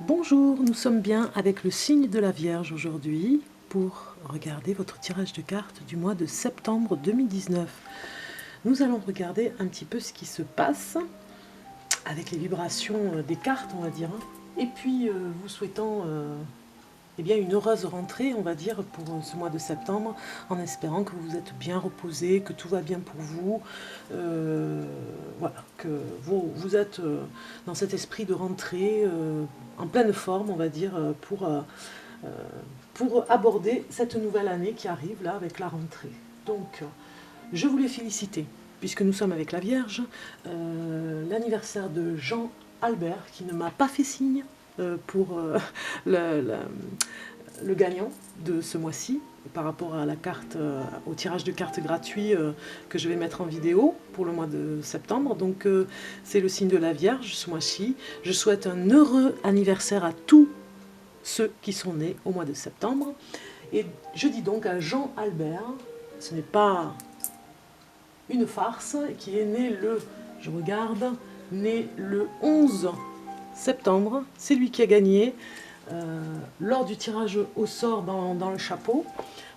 Bonjour, nous sommes bien avec le signe de la Vierge aujourd'hui pour regarder votre tirage de cartes du mois de septembre 2019. Nous allons regarder un petit peu ce qui se passe avec les vibrations des cartes, on va dire. Et puis, vous souhaitant eh bien, une heureuse rentrée, on va dire, pour ce mois de septembre, en espérant que vous êtes bien reposé, que tout va bien pour vous, voilà, que vous êtes dans cet esprit de rentrée, en pleine forme, on va dire, pour aborder cette nouvelle année qui arrive là avec la rentrée. Donc, je voulais féliciter, puisque nous sommes avec la Vierge, l'anniversaire de Jean Albert, qui ne m'a pas fait signe pour le gagnant de ce mois-ci, par rapport à la carte, au tirage de cartes gratuit que je vais mettre en vidéo pour le mois de septembre. Donc c'est le signe de la Vierge ce mois-ci. Je souhaite un heureux anniversaire à tous ceux qui sont nés au mois de septembre. Et je dis donc à Jean Albert, ce n'est pas une farce, qui est né le, je regarde, né le 11 septembre. C'est lui qui a gagné lors du tirage au sort dans le chapeau,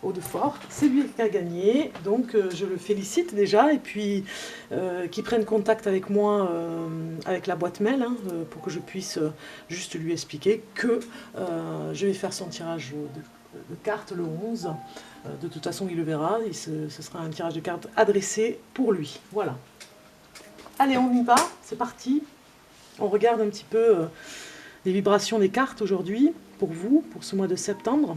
Haut-de-Fort. C'est lui qui a gagné, donc je le félicite déjà, et puis qu'il prenne contact avec moi, avec la boîte mail, hein, pour que je puisse juste lui expliquer que je vais faire son tirage de cartes le 11. De toute façon, il le verra, ce sera un tirage de cartes adressé pour lui. Voilà. Allez, on y va, c'est parti. On regarde un petit peu les vibrations des cartes aujourd'hui, pour vous, pour ce mois de septembre.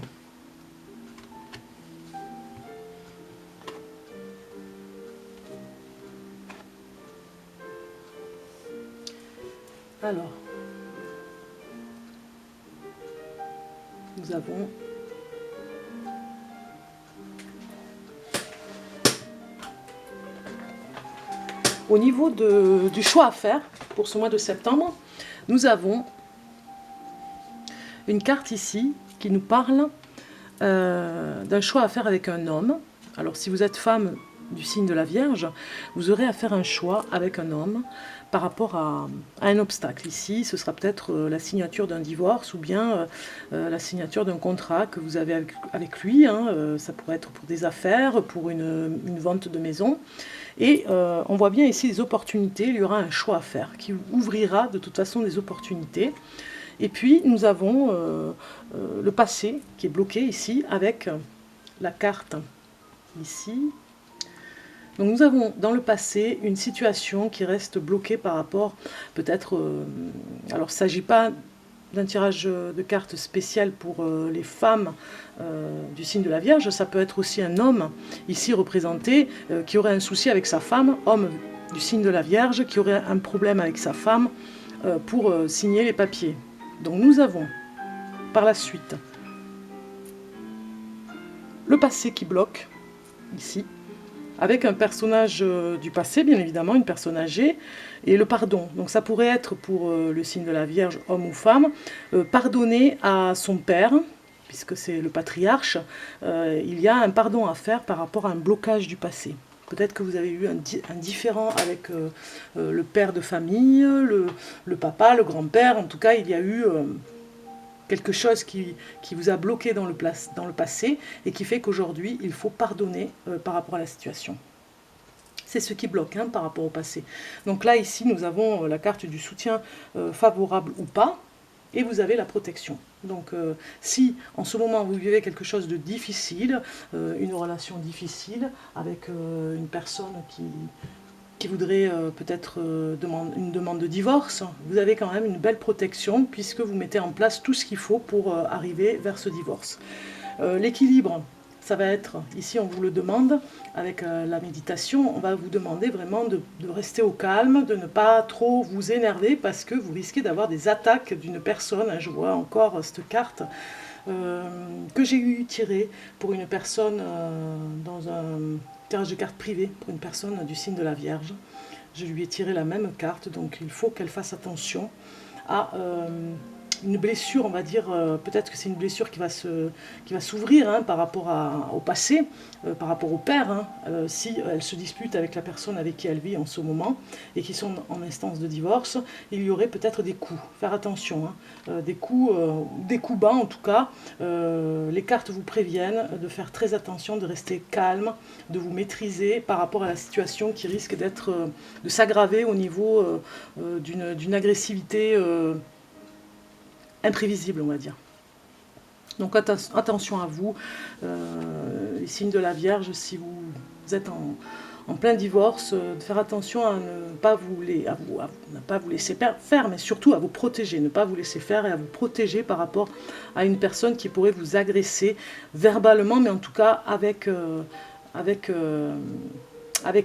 Alors, nous avons au niveau du choix à faire pour ce mois de septembre, nous avons une carte ici qui nous parle d'un choix à faire avec un homme. Alors si vous êtes femme du signe de la Vierge, vous aurez à faire un choix avec un homme par rapport à un obstacle. Ici, ce sera peut-être la signature d'un divorce ou bien la signature d'un contrat que vous avez avec lui. Hein. Ça pourrait être pour des affaires, pour une vente de maison. Et on voit bien ici les opportunités. Il y aura un choix à faire qui ouvrira de toute façon des opportunités. Et puis nous avons le passé qui est bloqué ici avec la carte ici. Donc nous avons dans le passé une situation qui reste bloquée par rapport peut-être... alors il ne s'agit pas d'un tirage de cartes spécial pour les femmes du signe de la Vierge, ça peut être aussi un homme ici représenté qui aurait un souci avec sa femme, homme du signe de la Vierge, qui aurait un problème avec sa femme pour signer les papiers. Donc nous avons par la suite le passé qui bloque ici, avec un personnage du passé, bien évidemment, une personne âgée, et le pardon. Donc ça pourrait être pour le signe de la Vierge, homme ou femme, pardonner à son père, puisque c'est le patriarche, il y a un pardon à faire par rapport à un blocage du passé. Peut-être que vous avez eu un différend avec le père de famille, le papa, le grand-père, en tout cas il y a eu... quelque chose qui vous a bloqué dans le passé et qui fait qu'aujourd'hui, il faut pardonner par rapport à la situation. C'est ce qui bloque hein, par rapport au passé. Donc là, ici, nous avons la carte du soutien favorable ou pas, et vous avez la protection. Donc si en ce moment vous vivez quelque chose de difficile, une relation difficile avec une personne qui voudrait peut-être une demande de divorce, vous avez quand même une belle protection puisque vous mettez en place tout ce qu'il faut pour arriver vers ce divorce. L'équilibre, ça va être, ici on vous le demande, avec la méditation, on va vous demander vraiment de rester au calme, de ne pas trop vous énerver parce que vous risquez d'avoir des attaques d'une personne. Je vois encore cette carte que j'ai eu tirée pour une personne dans un tirage de cartes privé, pour une personne du signe de la Vierge. Je lui ai tiré la même carte, donc il faut qu'elle fasse attention à une blessure, on va dire, peut-être que c'est une blessure qui va s'ouvrir hein, par rapport au passé, par rapport au père, hein, si elle se dispute avec la personne avec qui elle vit en ce moment et qui sont en instance de divorce, il y aurait peut-être des coups. Faire attention, hein, des coups bas en tout cas. Les cartes vous préviennent de faire très attention, de rester calme, de vous maîtriser par rapport à la situation qui risque de s'aggraver au niveau d'une agressivité imprévisible, on va dire. Donc attention à vous, les signes de la Vierge, si vous êtes en plein divorce, de faire attention à ne pas vous laisser faire, mais surtout à vous protéger, ne pas vous laisser faire et à vous protéger par rapport à une personne qui pourrait vous agresser verbalement, mais en tout cas avec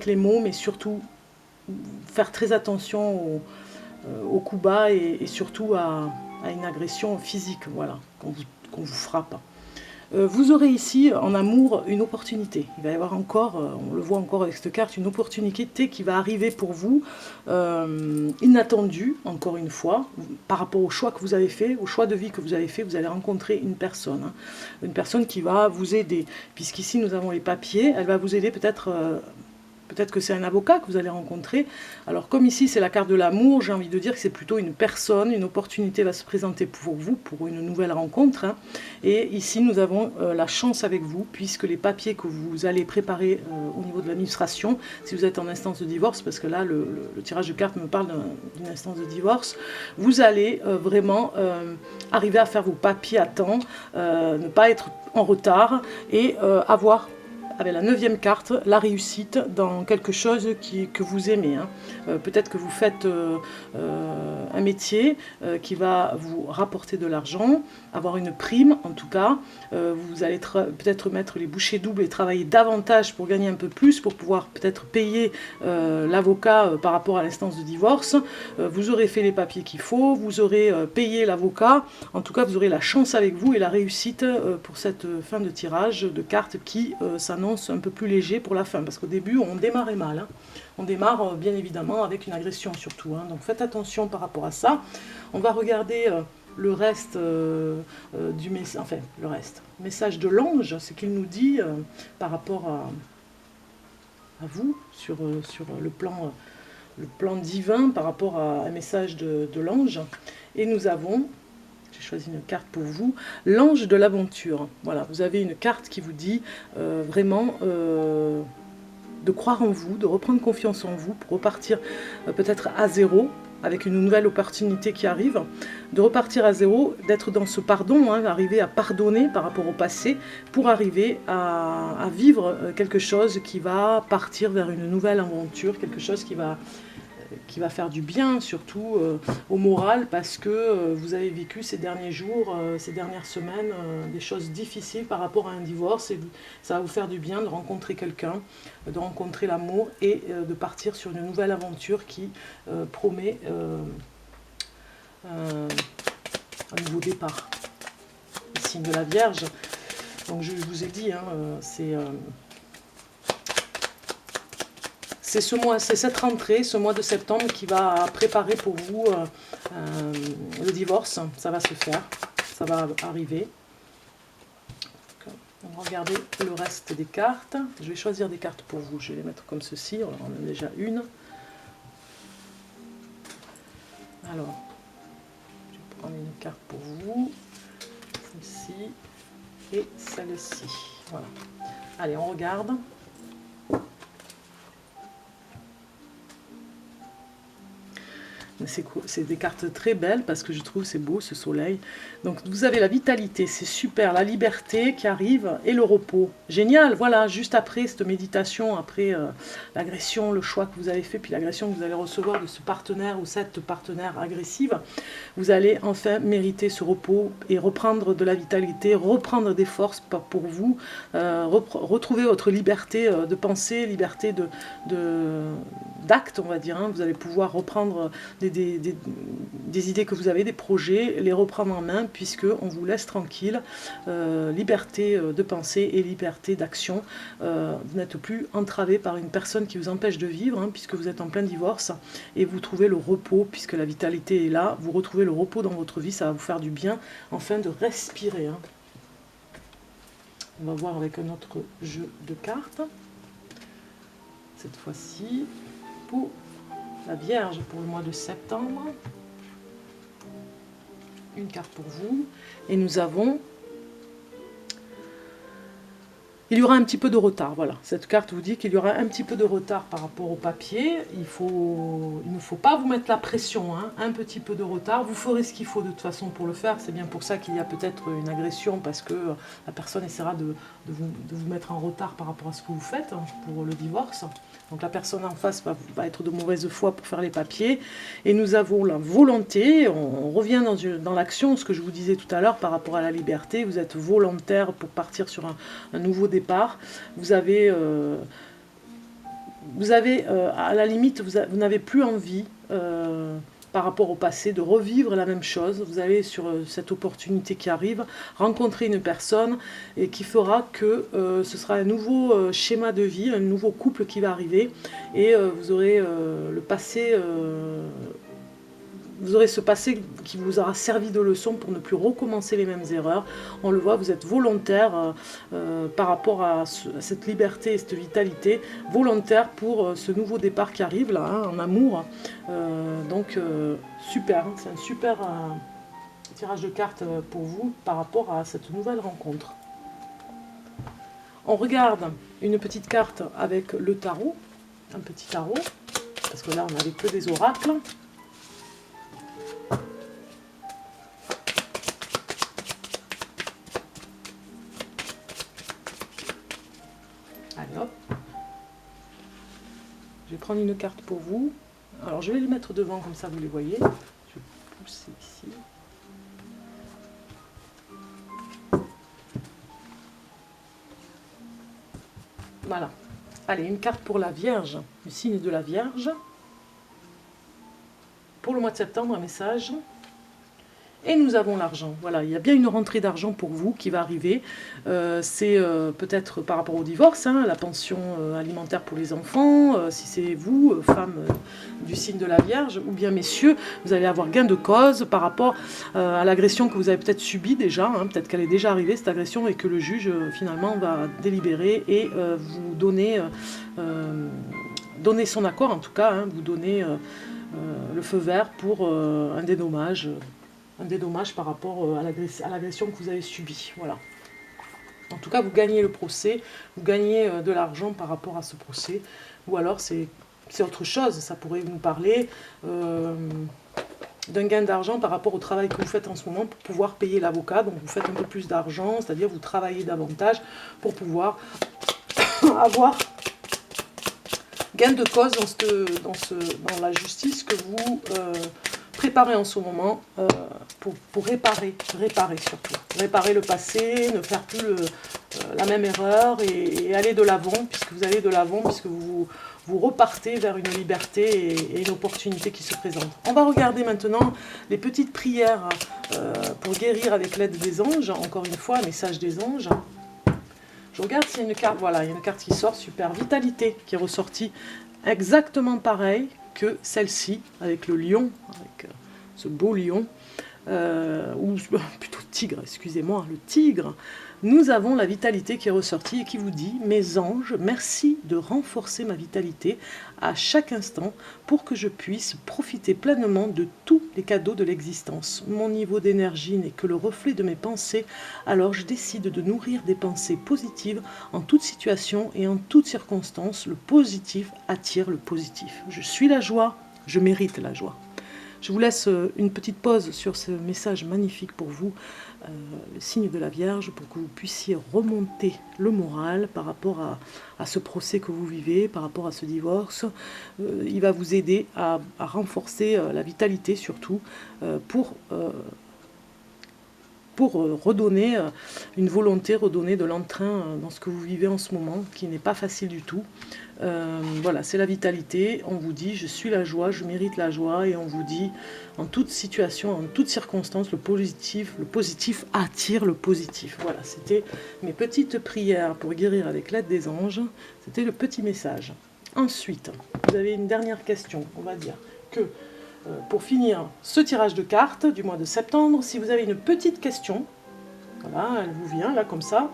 les mots, mais surtout faire très attention aux coups bas et surtout à une agression physique, voilà, qu'on vous frappe. Vous aurez ici en amour une opportunité. Il va y avoir encore, on le voit encore avec cette carte, une opportunité qui va arriver pour vous, inattendue, encore une fois, par rapport au choix que vous avez fait, au choix de vie que vous avez fait. Vous allez rencontrer une personne, hein, une personne qui va vous aider, puisqu'ici nous avons les papiers, elle va vous aider peut-être... Peut-être que c'est un avocat que vous allez rencontrer. Alors comme ici c'est la carte de l'amour, j'ai envie de dire que c'est plutôt une personne, une opportunité va se présenter pour vous, pour une nouvelle rencontre. Hein. Et ici nous avons la chance avec vous, puisque les papiers que vous allez préparer au niveau de l'administration, si vous êtes en instance de divorce, parce que là le tirage de cartes me parle d'une instance de divorce, vous allez vraiment arriver à faire vos papiers à temps, ne pas être en retard et avoir... avec la 9e carte, la réussite dans quelque chose que vous aimez. Hein. Peut-être que vous faites un métier qui va vous rapporter de l'argent, avoir une prime en tout cas. Vous allez peut-être mettre les bouchées doubles et travailler davantage pour gagner un peu plus, pour pouvoir peut-être payer l'avocat par rapport à l'instance de divorce. Vous aurez fait les papiers qu'il faut, vous aurez payé l'avocat. En tout cas, vous aurez la chance avec vous et la réussite pour cette fin de tirage de cartes qui s'annonce un peu plus léger pour la fin, parce qu'au début on démarrait mal, hein. On démarre bien évidemment avec une agression surtout, hein. Donc faites attention par rapport à ça. On va regarder le reste du message, enfin le reste, message de l'ange, ce qu'il nous dit par rapport à vous sur le plan divin, par rapport à un message de l'ange. Et nous avons... J'ai choisi une carte pour vous, l'ange de l'aventure. Voilà, vous avez une carte qui vous dit vraiment de croire en vous, de reprendre confiance en vous pour repartir peut-être à zéro, avec une nouvelle opportunité qui arrive, de repartir à zéro, d'être dans ce pardon, hein, arriver à pardonner par rapport au passé, pour arriver à vivre quelque chose qui va partir vers une nouvelle aventure, quelque chose qui va faire du bien, surtout au moral, parce que vous avez vécu ces derniers jours, ces dernières semaines, des choses difficiles par rapport à un divorce, et ça va vous faire du bien de rencontrer quelqu'un, de rencontrer l'amour, et de partir sur une nouvelle aventure qui promet un nouveau départ. Le signe de la Vierge, donc je vous ai dit, hein, c'est cette rentrée, ce mois de septembre qui va préparer pour vous le divorce. Ça va se faire, ça va arriver. On va regarder le reste des cartes. Je vais choisir des cartes pour vous. Je vais les mettre comme ceci. On en a déjà une. Alors, je vais prendre une carte pour vous. Celle-ci et celle-ci. Voilà. Allez, on regarde. C'est des cartes très belles parce que je trouve c'est beau ce soleil. Donc vous avez la vitalité, c'est super, la liberté qui arrive et le repos. Génial, voilà, juste après cette méditation, après l'agression, le choix que vous avez fait, puis l'agression que vous allez recevoir de ce partenaire ou cette partenaire agressive, vous allez enfin mériter ce repos et reprendre de la vitalité, reprendre des forces pour vous, retrouver votre liberté de penser, liberté de d'actes, on va dire. Hein. Vous allez pouvoir reprendre des idées que vous avez, des projets, les reprendre en main, puisque on vous laisse tranquille. Liberté de pensée et liberté d'action. Vous n'êtes plus entravé par une personne qui vous empêche de vivre, hein, puisque vous êtes en plein divorce, et vous trouvez le repos, puisque la vitalité est là, vous retrouvez le repos dans votre vie, ça va vous faire du bien, afin de respirer. Hein. On va voir avec un autre jeu de cartes. Cette fois-ci, pour la Vierge, pour le mois de septembre. Une carte pour vous. Et nous avons... Il y aura un petit peu de retard, voilà. Cette carte vous dit qu'il y aura un petit peu de retard par rapport au papier. Il ne faut pas vous mettre la pression, hein. Un petit peu de retard. Vous ferez ce qu'il faut de toute façon pour le faire. C'est bien pour ça qu'il y a peut-être une agression, parce que la personne essaiera de vous mettre en retard par rapport à ce que vous faites, hein, pour le divorce. Donc la personne en face va être de mauvaise foi pour faire les papiers. Et nous avons la volonté, on revient dans l'action, ce que je vous disais tout à l'heure par rapport à la liberté. Vous êtes volontaire pour partir sur un nouveau départ. Vous avez à la limite, vous n'avez plus envie, par rapport au passé, de revivre la même chose. Vous allez sur cette opportunité qui arrive, rencontrer une personne et qui fera que ce sera un nouveau schéma de vie, un nouveau couple qui va arriver, et vous aurez le passé... Vous aurez ce passé qui vous aura servi de leçon pour ne plus recommencer les mêmes erreurs. On le voit, vous êtes volontaire par rapport à cette liberté et cette vitalité, volontaire pour ce nouveau départ qui arrive là, hein, en amour. Donc super, hein, c'est un super tirage de cartes pour vous par rapport à cette nouvelle rencontre. On regarde une petite carte avec le tarot, un petit tarot, parce que là on n'avait que des oracles. Allez hop, je vais prendre une carte pour vous. Alors je vais les mettre devant, comme ça vous les voyez. Je vais pousser ici. Voilà. Allez, une carte pour la Vierge, le signe de la Vierge. Pour le mois de septembre, un message. Et nous avons l'argent. Voilà, il y a bien une rentrée d'argent pour vous qui va arriver. C'est peut-être par rapport au divorce, hein, la pension alimentaire pour les enfants. Si c'est vous, femmes du signe de la Vierge, ou bien messieurs, vous allez avoir gain de cause par rapport à l'agression que vous avez peut-être subie déjà. Hein, peut-être qu'elle est déjà arrivée, cette agression, et que le juge finalement va délibérer et vous donner son accord, en tout cas, hein, vous donner le feu vert pour un dédommage par rapport à l'agression que vous avez subie. Voilà. En tout cas, vous gagnez le procès, vous gagnez de l'argent par rapport à ce procès, ou alors c'est autre chose. Ça pourrait nous parler d'un gain d'argent par rapport au travail que vous faites en ce moment pour pouvoir payer l'avocat. Donc vous faites un peu plus d'argent, c'est-à-dire vous travaillez davantage pour pouvoir avoir gain de cause dans la justice que vous préparer en ce moment pour réparer surtout. Réparer le passé, ne faire plus la même erreur et aller de l'avant, puisque vous allez de l'avant, puisque vous repartez vers une liberté et une opportunité qui se présente. On va regarder maintenant les petites prières pour guérir avec l'aide des anges. Encore une fois, un message des anges. Je regarde s'il y a une carte, voilà, il y a une carte qui sort, super, vitalité qui est ressortie, exactement pareil que celle-ci, avec le lion, avec ce beau lion, ou plutôt tigre, excusez-moi, le tigre. Nous avons la vitalité qui est ressortie et qui vous dit « Mes anges, merci de renforcer ma vitalité à chaque instant pour que je puisse profiter pleinement de tous les cadeaux de l'existence. Mon niveau d'énergie n'est que le reflet de mes pensées, alors je décide de nourrir des pensées positives en toute situation et en toutes circonstances. Le positif attire le positif. Je suis la joie, je mérite la joie. » Je vous laisse une petite pause sur ce message magnifique pour vous, le signe de la Vierge, pour que vous puissiez remonter le moral par rapport à ce procès que vous vivez, par rapport à ce divorce. Il va vous aider à renforcer la vitalité surtout, pour pour redonner une volonté, redonner de l'entrain dans ce que vous vivez en ce moment, qui n'est pas facile du tout. Voilà, c'est la vitalité. On vous dit, je suis la joie, je mérite la joie, et on vous dit, en toute situation, en toute circonstance, le positif attire le positif. Voilà, c'était mes petites prières pour guérir avec l'aide des anges. C'était le petit message. Ensuite, vous avez une dernière question. On va dire que pour finir ce tirage de cartes du mois de septembre, si vous avez une petite question, voilà, elle vous vient là comme ça,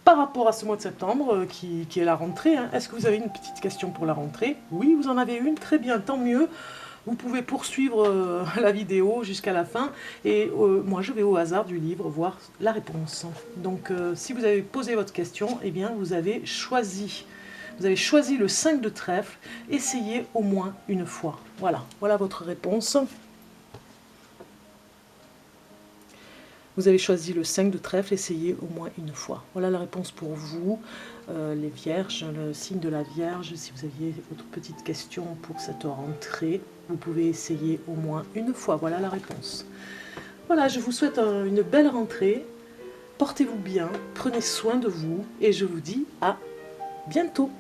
par rapport à ce mois de septembre qui est la rentrée, hein. Est-ce que vous avez une petite question pour la rentrée? Oui, vous en avez une, très bien, tant mieux. Vous pouvez poursuivre la vidéo jusqu'à la fin, et moi je vais au hasard du livre voir la réponse. Donc si vous avez posé votre question, eh bien vous avez choisi le 5 de trèfle. Essayez au moins une fois. Voilà, voilà votre réponse. Vous avez choisi le 5 de trèfle, essayez au moins une fois. Voilà la réponse pour vous, les vierges, le signe de la Vierge. Si vous aviez votre petite question pour cette rentrée, vous pouvez essayer au moins une fois. Voilà la réponse. Voilà, je vous souhaite une belle rentrée. Portez-vous bien, prenez soin de vous, et je vous dis à bientôt.